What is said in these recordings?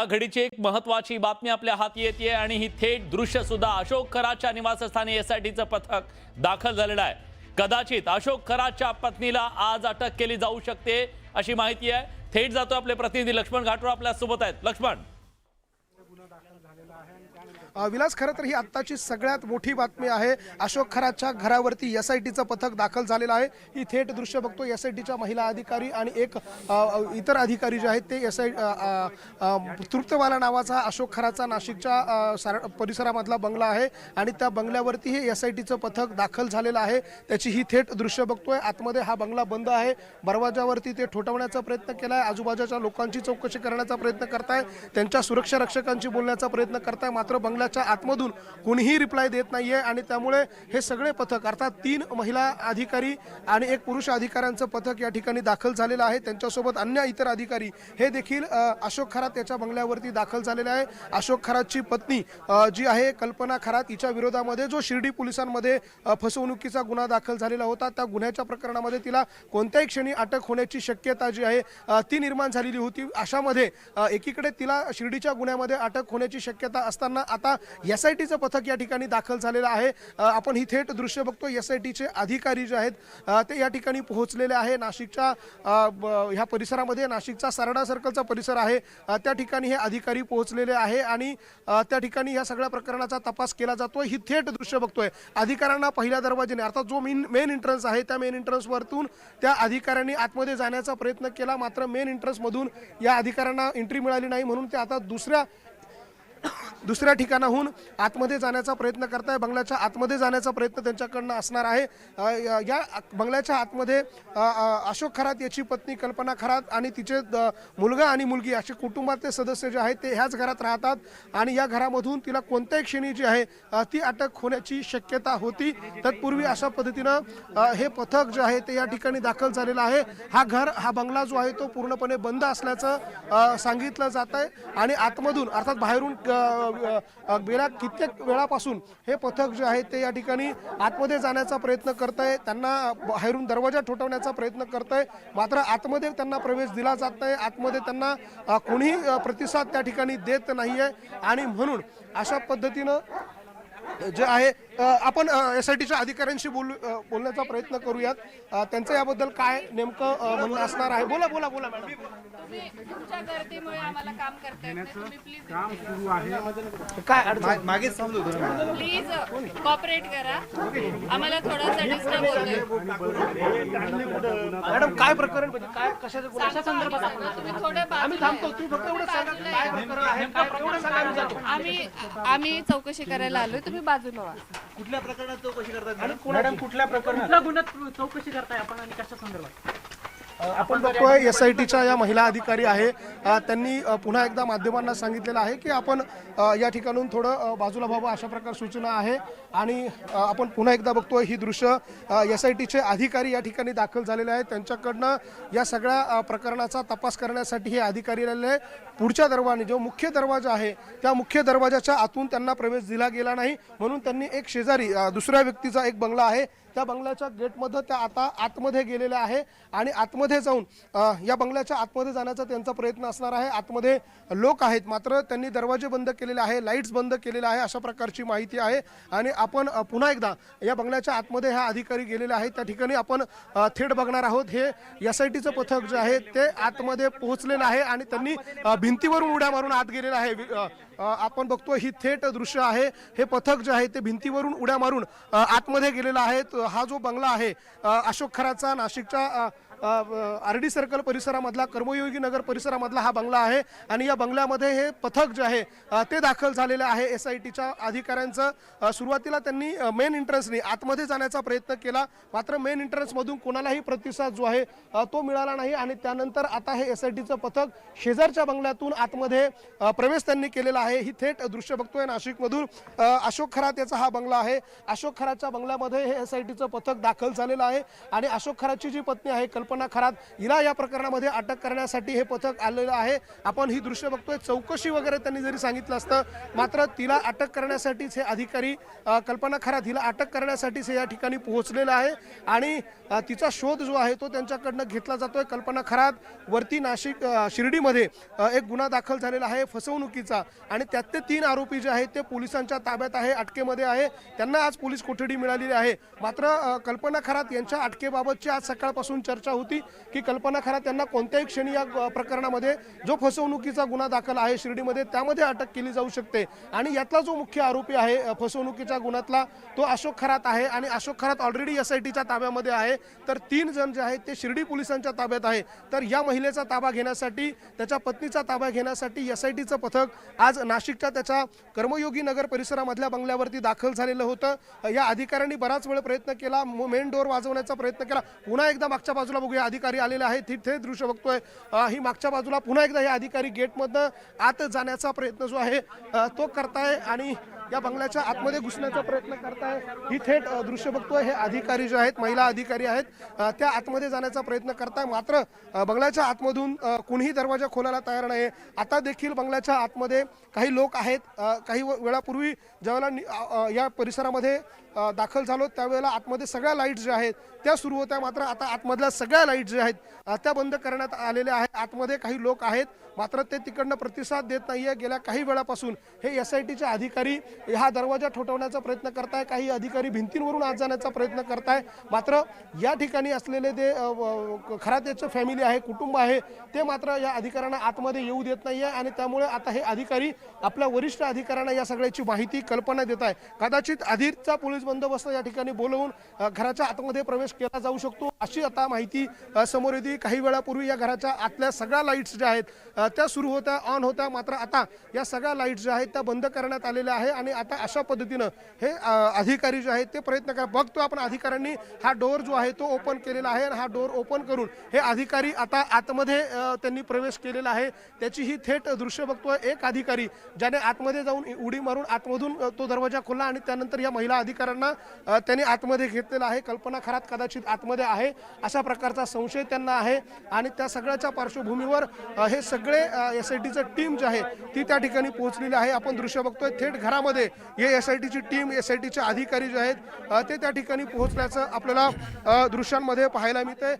घडीची एक महत्त्वाची बातमी आपल्या हाती येते आणि ही थेट दृश्य सुद्धा अशोक खरातच्या निवासस्थानी एसआयटीचं पथक दाखल झालेलं आहे। कदाचित अशोक खरातच्या पत्नीला आज अटक केली जाऊ शकते अशी माहिती आहे। थेट जातो आपले प्रतिनिधी लक्ष्मण घाटोळ आपल्या सोबत आहेत। लक्ष्मण, विलास, खरं तर ही आत्ताची सगळ्यात मोठी बातमी आहे। अशोक खरातच्या घरावरती एसआयटीचं पथक दाखल झालेलं आहे। ही थेट दृश्य बघतो एसआयटीच्या महिला अधिकारी आणि एक इतर अधिकारी जे आहेत ते तृप्तवाला नावाचा अशोक खरातचा नाशिकच्या परिसरामधला बंगला आहे आणि त्या बंगल्यावरती हे एसआयटीचं पथक दाखल झालेलं आहे। त्याची ही थेट दृश्य बघतोय। आतमध्ये हा बंगला बंद आहे, दरवाजावरती ते ठोठवण्याचा प्रयत्न केलाय, आजूबाजूच्या लोकांची चौकशी करण्याचा प्रयत्न करताय, त्यांच्या सुरक्षा रक्षकांची बोलण्याचा प्रयत्न करताय, मात्र बंगल्याच्या आतमधून कोणीही रिप्लाय देत नाहीये आणि त्यामुळे हे सगळे पथक अर्थात 3 महिला अधिकारी आणि एक पुरुष अधिकाऱ्यांचं पथक या ठिकाणी दाखल झालेलं आहे। त्यांच्यासोबत अन्य इतर अधिकारी हे देखील अशोक खरात याच्या बंगल्यावरती दाखल झालेले आहे। अशोक खरातची पत्नी जी आहे कल्पना खरात, हिच्या विरोधामध्ये जो शिर्डी पोलिसांमध्ये फसवणुकीचा गुन्हा दाखल झालेला होता, त्या गुन्ह्याच्या प्रकरणामध्ये तिला कोणत्याही क्षणी अटक होण्याची शक्यता जी आहे ती निर्माण झालेली होती। अशामध्ये एकीकडे तिला शिर्डीच्या गुन्ह्यामध्ये अटक होण्याची शक्यता असताना आता एसआयटीचं पथक या ठिकाणी दाखल झालेलं आहे। आपण ही थेट दृश्य बघतो, एसआयटीचे अधिकारी जे आहेत ते या ठिकाणी पोहोचलेले आहे। नाशिकच्या ह्या परिसरामध्ये, नाशिकचा सरडा सर्कलचा परिसर आहे, त्या ठिकाणी हे अधिकारी पोहोचलेले आहे आणि त्या ठिकाणी या सगळ्या प्रकरणाचा तपास केला जातोय। ही थेट दृश्य बघतोय। अधिकाऱ्यांना पहिल्या दरवाजाने अर्थात जो मेन एंट्रन्स आहे त्या मेन एंट्रन्स वरतून त्या अधिकाऱ्यांनी आतमध्ये जाण्याचा प्रयत्न केला, मात्र मेन एंट्रन्स मधून या अधिकाऱ्यांना एंट्री मिळाली नाही, म्हणून ते आता दुसऱ्या ठिकाणाहून आतमध्ये जाण्याचा प्रयत्न करताय। बंगल्याच्या आतमध्ये जाण्याचा प्रयत्न त्यांच्याकडनं असणार आहे। या बंगल्याच्या आतमध्ये अशोक खरात याची पत्नी कल्पना खरात आणि तिचे मुलगा आणि मुलगी असे कुटुंबातले सदस्य जे आहेत ते ह्याच घरात राहतात आणि या घरामधून तिला कोणत्याही क्षणी जी आहे ती अटक होण्याची शक्यता होती। तत्पूर्वी अशा पद्धतीनं हे पथक जे आहे ते या ठिकाणी दाखल झालेलं आहे। हा बंगला जो आहे तो पूर्णपणे बंद असल्याचं सांगितलं जात आहे आणि आतमधून अर्थात बाहेरून गेल्या कित्येक वेळापासून हे पथक जे आहे ते या ठिकाणी आतमध्ये जाण्याचा प्रयत्न करत आहे, त्यांना बाहेरून दरवाजा ठोठवण्याचा प्रयत्न करत आहे, मात्र आतमध्ये त्यांना प्रवेश दिला जात नाही। आतमध्ये त्यांना कोणीही प्रतिसाद त्या ठिकाणी देत नाहीये आणि म्हणून अशा पद्धतीनं जे आहे आपण एसआयटीच्या अधिकाऱ्यांशी बोलण्याचा प्रयत्न करूयात। त्यांचं याबद्दल काय नेमकं म्हणणं असणार आहे। बोला बोला बोला मॅडम। तुमच्या गर्दीमुळे आम्हाला काम करता येत नाही, तुम्ही प्लीज काम सुरू आहे, काय मागेच थांबलो होतो प्लीज कॉपरेट करा, आम्हाला थोडासा डिस्टर्ब होतोय। मॅडम काय प्रकरण म्हणजे काय कशाच्या संदर्भात तुम्ही थोडं आम्ही थांबतो, तुम्ही फक्त एवढं सांगा काय प्रकरण आहे, काय एवढं सांगा आम्ही जातो। आम्ही चौकशी करायला आलोय, तुम्ही बाजूला व्हा। कुठल्या प्रकरणात चौकशी करतात मॅडम कुठल्या प्रकरणात कुठल्या गुन्ह्यात चौकशी करताय आपण आणि कशा संदर्भात? आपण बघतोय एसआयटीच्या या महिला अधिकारी आहे, त्यांनी पुन्हा एकदा माध्यमांना सांगितलेलं आहे की आपण या ठिकाणून थोडं बाजूला व्हावं अशा प्रकार सूचना आहे आणि आपण पुन्हा एकदा बघतोय ही दृश्य एसआयटीचे अधिकारी या ठिकाणी दाखल झालेले आहेत। त्यांच्याकडनं या सगळ्या प्रकरणाचा तपास करण्यासाठी हे अधिकारी आलेले पुढच्या दरवाजाने जो मुख्य दरवाजा आहे त्या मुख्य दरवाजाच्या आतून त्यांना प्रवेश दिला गेला नाही, म्हणून त्यांनी एक शेजारी दुसऱ्या व्यक्तीचा एक बंगला आहे त्या बंगल्याच्या गेटमध्ये त्या आता आतमध्ये गेलेल्या आहे आणि आतमध्ये जाऊन या बंगल्याच्या आतमध्ये जाण्याचा त्यांचा प्रयत्न असणार आहे। आतमध्ये लोक आहेत, मात्र त्यांनी दरवाजे बंद केलेले आहे, लाईट्स बंद केलेले आहे अशा प्रकारची माहिती आहे आणि आपण पुन्हा एकदा या बंगल्याच्या आतमध्ये हा अधिकारी गेलेले आहेत त्या ठिकाणी आपण थेट बघणार आहोत। हे एसआयटीचं पथक जे आहे ते आतमध्ये पोहोचलेलं आहे आणि त्यांनी भिंतीवरून उड्या मारून आत गेलेलं आहे। आपण बघतो ही थेट दृश्य आहे, हे पथक जे आहे ते भिंतीवरून उड्या मारून आतमध्ये गेलेलं आहे। हा जो बंगला आहे अशोक खरातचा नाशिकच्या आरडी सर्कल परिसरामधला, कर्मयोगी नगर परिसरामधला हा बंगला आहे आणि या बंगल्यामध्ये हे पथक जे आहे ते दाखल झालेले आहे एसआयटीच्या अधिकाऱ्यांचं। सुरुवातीला त्यांनी मेन एंट्रन्सनी आतमध्ये जाण्याचा प्रयत्न केला, मात्र मेन एंट्रन्समधून कोणालाही प्रतिसाद जो आहे तो मिळाला नाही आणि त्यानंतर आता हे एसआयटीचं पथक शेजारच्या बंगल्यातून आतमध्ये प्रवेश त्यांनी केलेला आहे। ही थेट दृश्य बघतोय नाशिकमधून अशोक खरात याचा हा बंगला आहे। अशोक खरातच्या बंगल्यामध्ये हे एसआयटीचं पथक दाखल झालेलं आहे आणि अशोक खरातची जी पत्नी आहे कल्पना खरात हिला या प्रकरणामध्ये अटक करण्यासाठी हे पथक आलेलं आहे. आपण ही दृश्य बघतोय. चौकशी वगैरे त्यांनी जरी सांगितलं असतं मात्र तिला अटक करण्यासाठीच हे अधिकारी कल्पना खरात हिला अटक करण्यासाठीच हे या ठिकाणी पोहोचलेलं आहे आणि तिचा शोध जो आहे तो त्यांच्याकडनं घेतला जातोय. कल्पना खरात वरती नाशिक शिर्डीमध्ये एक गुन्हा दाखल झालेला आहे फसवणुकीचा आणि त्यातले 3 आरोपी जे आहेत ते पोलिसांच्या ताब्यात आहे, अटकेमध्ये आहे. त्यांना आज पोलीस कोठडी मिळालेली आहे. मात्र कल्पना खरात यांच्या अटकेबाबतची आज सकाळपासून चर्चा होती की कल्पना खरात यांना कोणत्याही क्षणी या प्रकरणामध्ये जो फसवणुकीचा गुन्हा दाखल आहे शिर्डीमध्ये त्यामध्ये अटक केली जाऊ शकते आणि यातला जो मुख्य आरोपी आहे फसवणुकीच्या गुन्ह्यातला तो अशोक खरात आहे आणि अशोक खरात ऑलरेडी SITच्या ताब्यामध्ये आहे. तर 3 जण जे आहेत ते शिर्डी पोलिसांच्या ताब्यात आहे. तर या महिलेचा ताबा घेण्यासाठी त्याच्या पत्नीचा ताबा घेण्यासाठी SITचं पथक आज नाशिकच्या त्याच्या कर्मयोगी नगर परिसरामधल्या बंगल्यावरती दाखल झालेलं होतं. या अधिकाऱ्यांनी बराच वेळ प्रयत्न केला, मेन डोअर वाजवण्याचा प्रयत्न केला. पुन्हा एकदा मागच्या बाजूला बघूया अधिकारी आलेले आहेत. तिथे दृश्य बघतोय ही मागच्या बाजूला पुन्हा एकदा हे अधिकारी गेटमधनं आत जाण्याचा प्रयत्न जो आहे तो करताय आणि या बंगल्याच्या आतमध्ये घुसण्याचा प्रयत्न करताय. ही थेट दृश्य बघतोय. हे अधिकारी जे आहेत महिला अधिकारी आहेत त्या आतमध्ये जाण्याचा प्रयत्न करताय. मात्र बंगल्याच्या आतमधून कुणीही दरवाजा खोलायला तयार नाही. आता देखील बंगल्याच्या आतमध्ये काही लोक आहेत. काही वेळापूर्वी ज्यावेळेला या परिसरामध्ये दाखल झालो त्यावेळेला आतमध्ये सगळ्या लाईट्स ज्या आहेत त्या सुरू होत्या. मात्र आता आतमधल्या सगळ्या लाईट्स ज्या आहेत त्या बंद करण्यात आलेल्या आहेत. आतमध्ये काही लोक आहेत मात्र ते तिकडनं प्रतिसाद देत नाहीये. गेल्या काही वेळापासून हे SITचे अधिकारी हा दरवाजा ठोठवण्याचा प्रयत्न करताय. काही अधिकारी भिंतींवरून आत जाण्याचा प्रयत्न करताय. मात्र या ठिकाणी असलेले ते खरातेचं फॅमिली आहे, कुटुंब आहे ते मात्र या अधिकाऱ्यांना आतमध्ये येऊ देत नाहीये आणि त्यामुळे आता हे अधिकारी आपल्या वरिष्ठ अधिकाऱ्यांना या सगळ्याची माहिती कल्पना देत आहे. कदाचित अधिकचा पोलीस बंदोबस्त या ठिकाणी बोलवून घराच्या आतमध्ये प्रवेश केला जाऊ शकतो अशी आता माहिती समोर येते. काही वेळापूर्वी या घराच्या आतल्या सगळ्या लाईट्स ज्या आहेत त्या सुरू होत्या, ऑन होत्या. मात्र आता या सगळ्या लाईट्स ज्या आहेत त्या बंद करण्यात आलेल्या आहे आणि आता अशा पद्धतीनं हे अधिकारी जे आहेत ते प्रयत्न करत बघतो आपण. अधिकाऱ्यांनी हा डोअर जो आहे तो ओपन केलेला आहे आणि हा डोअर ओपन करून हे अधिकारी आता आतमध्ये त्यांनी प्रवेश केलेला आहे. त्याची ही थेट दृश्य बघतोय. एक अधिकारी ज्याने आतमध्ये जाऊन उडी मारून आतमधून तो दरवाजा खोलला आणि त्यानंतर या महिला अधिकाऱ्यांना त्यांनी आतमध्ये घेतलेला आहे. कल्पना खरात कदाचित आतमध्ये आहे अशा प्रकारचा संशय त्यांना आहे आणि त्या सगळ्याच्या पार्श्वभूमीवर हे सगळे SITचं टीम जी आहे ती त्या ठिकाणी पोहोचलेली आहे. आपण दृश्य बघतोय थेट घरामध्ये हे SITची टीम, SITचे अधिकारी जे आहेत ते त्या ठिकाणी पोहोचल्याचं आपल्याला दृश्यांमध्ये पाहायला मिळतंय.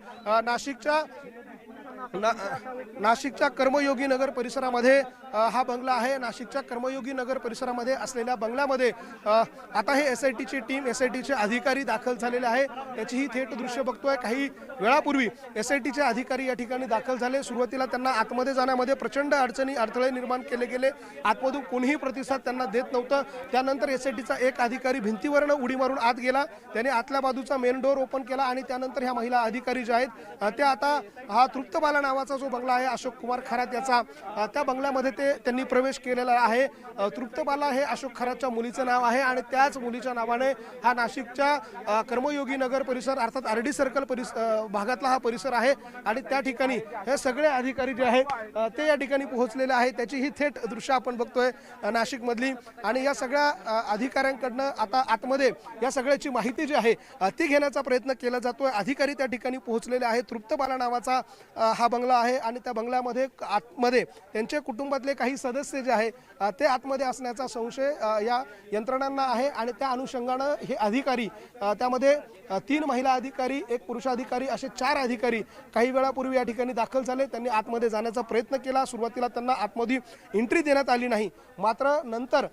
नाशिकच्या कर्मयोगी नगर परिसरामध्ये हा बंगला आहे. नाशिकच्या कर्मयोगी नगर परिसरामध्ये असलेल्या बंगल्यामध्ये आता हे SITची टीम, SITचे अधिकारी दाखल झालेले आहे. त्याची ही थेट दृश्य बघतोय. काही वेळापूर्वी SITचे अधिकारी या ठिकाणी दाखल झाले. सुरुवातीला त्यांना आतमध्ये जाण्यामध्ये प्रचंड अडथळे निर्माण केले गेले. आतमधून कोणीही प्रतिसाद त्यांना देत नव्हतं. त्यानंतर SITचा एक अधिकारी भिंतीवरनं उडी मारून आत गेला. त्याने आतल्या बाजूचा मेन डोअर ओपन केला आणि त्यानंतर ह्या महिला अधिकारी ज्या आहेत त्या आता हा तृप्तबाला नावाचा जो बंगला आहे अशोक कुमार खरात याचा त्या बंगल्यामध्ये त्यांनी प्रवेश केलेला आहे. तृप्तबाला हे अशोक खरातच्या मुलीचं नाव आहे आणि त्याच मुलीच्या नावाने हा नाशिकच्या कर्मयोगी नगर परिसर अर्थात RD सर्कल भागातला हा परिसर आहे आणि त्या ठिकाणी हे सगळे अधिकारी जे आहेत ते या ठिकाणी पोहोचलेले आहेत. त्याची ही थेट दृश्य आपण बघतोय नाशिकमधली आणि या सगळ्या अधिकाऱ्यांकडनं आता आतमध्ये या सगळ्याची माहिती जी आहे ती घेण्याचा प्रयत्न केला जातोय. अधिकारी त्या ठिकाणी पोहोचलेले आहेत. तृप्तबाला नावाचा हा बंगला आहे आणि त्या बंगल्यामध्ये आतमध्ये त्यांच्या कुटुंबातले काही सदस्य जे आहे ते आतमध्ये असण्याचा संशय या यंत्रणांना आहे आणि त्या अनुषंगानं हे अधिकारी त्यामध्ये 3 महिला अधिकारी, 1 पुरुष अधिकारी असे 4 अधिकारी काही वेळापूर्वी या ठिकाणी दाखल झाले. त्यांनी आतमध्ये जाण्याचा प्रयत्न केला. सुरुवातीला त्यांना आतमध्ये एंट्री देण्यात आली नाही. मात्र नंतर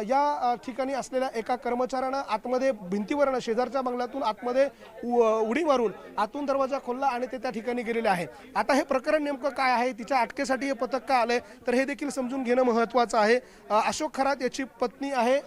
या ठिकाणी असलेल्या एका कर्मचाऱ्यानं आतमध्ये भिंतीवरनं शेजारच्या बंगल्यातून आतमध्ये उडी मारून आतून दरवाजा खोलला आणि ते त्या ठिकाणी गेलेले आहे. आता हे प्रकरण नेमकं काय आहे, तिच्या अटकेसाठी हे पथक का आलंय तर हे देखील समजून घेणं महत्त्वाचं आहे. अशोक खरात याची पत्नी आहे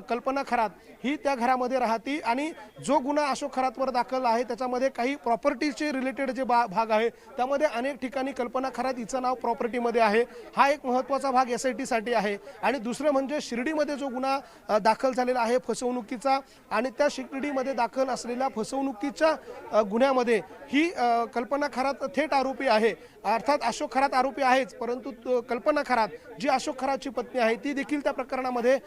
कल्पना खरात, ही त्या घरामध्ये राहती आणि जो गुन्हा अशोक खरातवर दाखल आहे त्याच्यामध्ये काही प्रॉपर्टीचे रिलेटेड जे भाग आहे त्यामध्ये अनेक ठिकाणी कल्पना खरात हिचं नाव प्रॉपर्टीमध्ये आहे. हा एक महत्त्वाचा भाग SITसाठी आहे. आणि दुसरं म्हणजे शिर्डीमध्ये जो गुन्हा दाखल झालेला आहे फसवणुकीचा आणि त्या शिर्डीमध्ये दाखल असलेल्या फसवणुकीच्या गुन्ह्यामध्ये ही कल्पना खरात थेट आरोपी आहे. अर्थात अशोक खरात आरोपी आहेच परंतु कल्पना खरात जी अशोक खरातची पत्नी आहे ती देखील त्या प्रकरणामध्ये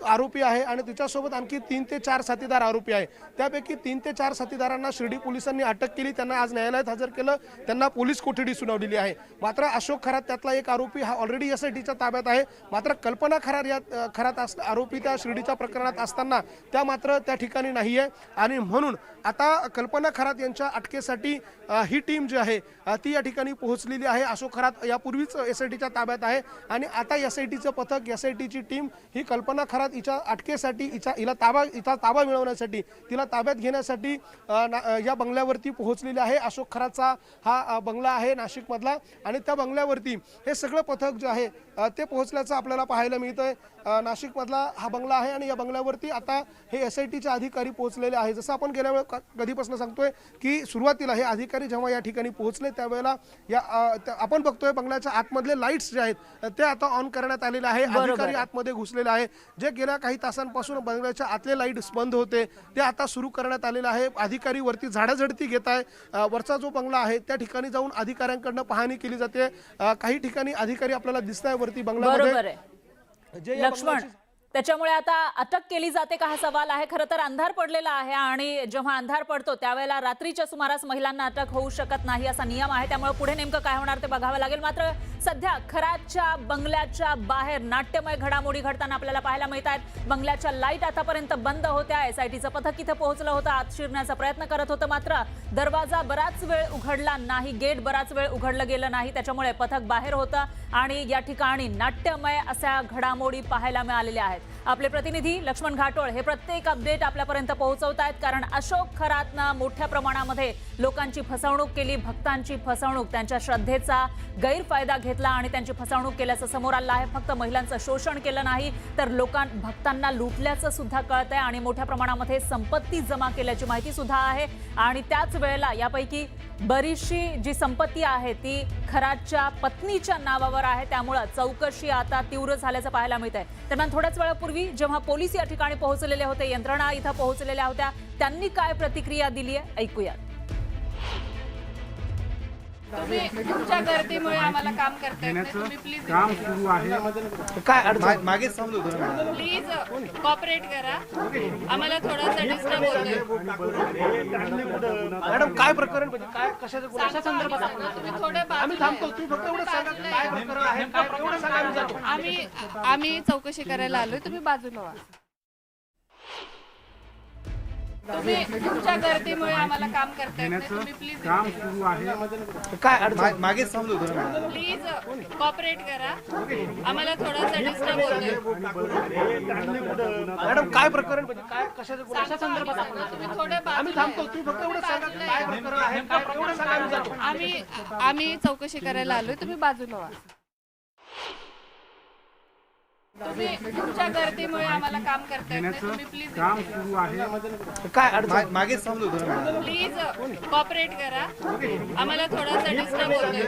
आरोपी आहे आणि तिच्यासोबत आणखी 3 ते 4 साथीदार आरोपी आहे. त्यापैकी 3 ते 4 साथीदारांना शिर्डी पोलिसांनी अटक केली, त्यांना आज न्यायालयात हजर केलं, त्यांना पोलीस कोठडी सुनावलेली आहे. मात्र अशोक खरात त्यातला एक आरोपी हा ऑलरेडी एसआयटीच्या ताब्यात आहे. मात्र कल्पना खरात आरोपी त्या शिर्डीच्या प्रकरणात असताना त्या मात्र त्या ठिकाणी नाही आहे आणि म्हणून आता कल्पना खरात यांच्या अटकेसाठी ही टीम जी आहे ती या ठिकाणी पोहोचलेली आहे. अशोक खरात यापूर्वीच एसआयटीच्या ताब्यात आहे आणि आता एसआयटीचं पथक एसआयटीची टीम ही कल्पना खरात हिच्या अटकेसाठी हिला ताबा मिळवण्यासाठी तिला ताब्यात घेण्यासाठी या बंगल्यावरती पोहोचलेली आहे. अशोक खरातचा हा बंगला आहे नाशिकमधला आणि त्या बंगल्यावरती हे सगळं पथक जे आहे ते पोहोचल्याचं आपल्याला पाहायला मिळतंय. नाशिकमधला हा बंगला आहे आणि या बंगल्यावरती आता हे एसआयटीचे अधिकारी पोहोचलेले आहे. जसं आपण गेल्या वेळेस कधीपासून सांगतोय की सुरुवातीला हे अधिकारी जेव्हा या ठिकाणी पोहोचले त्यावेळेला आपण बघतोय बंगल्याच्या आतमधले लाईट्स जे आहेत ते आता ऑन करण्यात आलेले आहे. अधिकारी आतमध्ये घुसलेले आहे. जे गेल्या काही तासांपासून बंगल्याच्या आतले लाईट्स बंद होते ते आता सुरू करण्यात आलेले आहे. अधिकारी वरती झाडाझडती घेत आहे. वरचा जो बंगला आहे त्या ठिकाणी जाऊन अधिकाऱ्यांकडनं पाहणी केली जाते. काही ठिकाणी अधिकारी आपल्याला दिसत आहे वरती बंगल्यामध्ये. लक्ष्मण, त्याच्यामुळे आता अटक केली जाते का हा सवाल आहे. खरं तर अंधार पडलेला आहे आणि जेव्हा अंधार पडतो त्यावेळेला रात्रीच्या सुमारास महिलांना अटक होऊ शकत नाही असा नियम आहे. त्यामुळे पुढे नेमकं काय होणार ते बघावं लागेल. मात्र सध्या खरातच्या बंगल्याच्या बाहेर नाट्यमय घडामोडी घडताना आपल्याला पाहायला मिळत आहेत. बंगल्याच्या लाईट आतापर्यंत बंद होत्या. एसआयटीचं पथक इथं पोहोचलं होतं, आत शिरण्याचा प्रयत्न करत होतं. मात्र दरवाजा बराच वेळ उघडला नाही, गेट बराच वेळ उघडलं गेलं नाही. त्याच्यामुळे पथक बाहेर होतं आणि या ठिकाणी नाट्यमय अशा घडामोडी पाहायला मिळालेल्या आहेत. आपले प्रतिनिधी लक्ष्मण घाटोळ हे प्रत्येक अपडेट आपल्यापर्यंत पोहोचवत आहेत. कारण अशोक खरातनं मोठ्या प्रमाणामध्ये लोकांची फसवणूक केली, भक्तांची फसवणूक, त्यांच्या श्रद्धेचा गैरफायदा घेतला आणि त्यांची फसवणूक केल्याचं समोर आलं आहे. फक्त महिलांचं शोषण केलं नाही तर भक्तांना लुटल्याचं सुद्धा कळत आहे आणि मोठ्या प्रमाणामध्ये संपत्ती जमा केल्याची माहिती सुद्धा आहे. आणि त्याच वेळेला यापैकी बरीचशी जी संपत्ती आहे ती खरातच्या पत्नीच्या नावावर आहे. त्यामुळे चौकशी आता तीव्र झाल्याचं पाहायला मिळत आहे. दरम्यान थोड्याच वेळापूर्वी जेव्हा पोलीस या ठिकाणी पोहोचलेले होते, यंत्रणा इथं पोहोचलेल्या होत्या, त्यांनी काय प्रतिक्रिया दिली आहे ऐकूया. तुम्ही तुमच्या गर्दीमुळे आम्हाला काम करता येत नाही. तुम्ही प्लीज काम सुरू आहे. काय मागेच थांबलो होतो. प्लीज कॉपरेट करा. आम्हाला थोडासा डिस्टर्ब होतोय. मॅडम काय प्रकरण म्हणजे काय कशाच्या संदर्भात तुम्ही थोडे आम्ही थांबतो. तुम्ही फक्त एवढं सांगा काय प्रकरण आहे, काय एवढं सांगा आम्ही जातो. आम्ही चौकशी करायला आलोय. तुम्ही बाजूला व्हा. तुम्ही तुमच्या गर्दीमुळे आम्हाला काम करता येत नाही. तुम्ही प्लीज काम सुरू आहे. काय मागेच थांबलो होतो. प्लीज कॉपरेट करा. आम्हाला थोडासा डिस्टर्ब होतोय. मॅडम काय प्रकरण म्हणजे काय कशाच्या संदर्भात तुम्ही थोडे आम्ही थांबतो. तुम्ही फक्त एवढं सांगा काय प्रकरण आहे, काय एवढं सांगा आम्ही जातो. आम्ही चौकशी करायला आलोय. तुम्ही बाजूला व्हा. तुम्ही तुमच्या गर्दीमुळे आम्हाला काम करता येत नाही. तुम्ही प्लीज काम सुरू आहे. काय मागेच थांबलो होतो. प्लीज कॉपरेट करा. आम्हाला थोडासा डिस्टर्ब होतोय.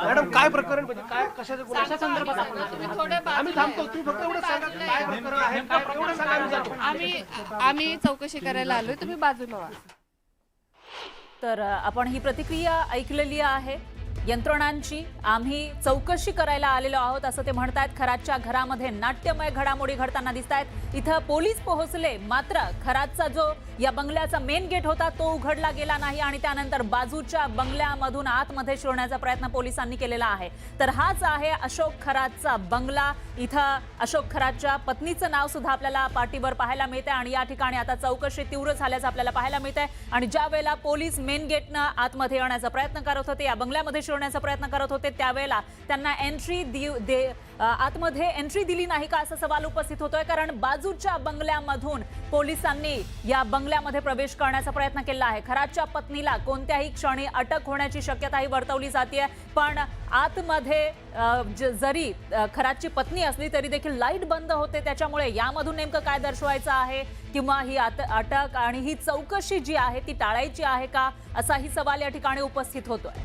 मॅडम काय प्रकरण म्हणजे काय कशाच्या संदर्भात तुम्ही थोडे आम्ही थांबतो. तुम्ही फक्त एवढं सांगा काय प्रकरण आहे, काय एवढं सांगा आम्ही जातो. आम्ही चौकशी करायला आलोय. तुम्ही बाजूला व्हा. तर आपण ही प्रतिक्रिया ऐकलेली आहे यंत्रणांची. आम्ही चौकशी करायला आलेलो आहोत असं ते म्हणतात. खरातच्या घरामध्ये नाट्यमय घडामोडी घडताना दिसत आहेत. इथं पोलीस पोहोचले, मात्र खरातचा जो या बंगल्याचा मेन गेट होता तो उघडला गेला नाही आणि त्यानंतर बाजूच्या बंगल्यामधून आतमध्ये शिरण्याचा प्रयत्न पोलिसांनी केलेला आहे. तर हाच आहे अशोक खरातचा बंगला. इथं अशोक खरातच्या पत्नीचं नाव सुद्धा आपल्याला पाठीवर पाहायला मिळते आणि या ठिकाणी आता चौकशी तीव्र झाल्याचं आपल्याला पाहायला मिळतंय. आणि ज्या वेळेला पोलीस मेन गेटनं आतमध्ये येण्याचा प्रयत्न करत होते, या बंगल्यामध्ये शिरण्याचा प्रयत्न करत होते, त्यावेळेला त्यांना आतमध्ये एंट्री दिली नाही का असा सवाल उपस्थित होतोय. कारण बाजूच्या बंगल्यामधून पोलिसांनी या बंगल्यामध्ये प्रवेश करण्याचा प्रयत्न केला आहे. खरातच्या पत्नीला कोणत्याही क्षणी अटक होण्याची शक्यताही वर्तवली जाते. पण आतमध्ये जरी खरातची पत्नी असली तरी देखील लाईट बंद होते. त्याच्यामुळे यामधून नेमकं काय दर्शवायचं आहे किंवा ही अटक आणि ही चौकशी जी आहे ती टाळायची आहे का असाही सवाल या ठिकाणी उपस्थित होतोय.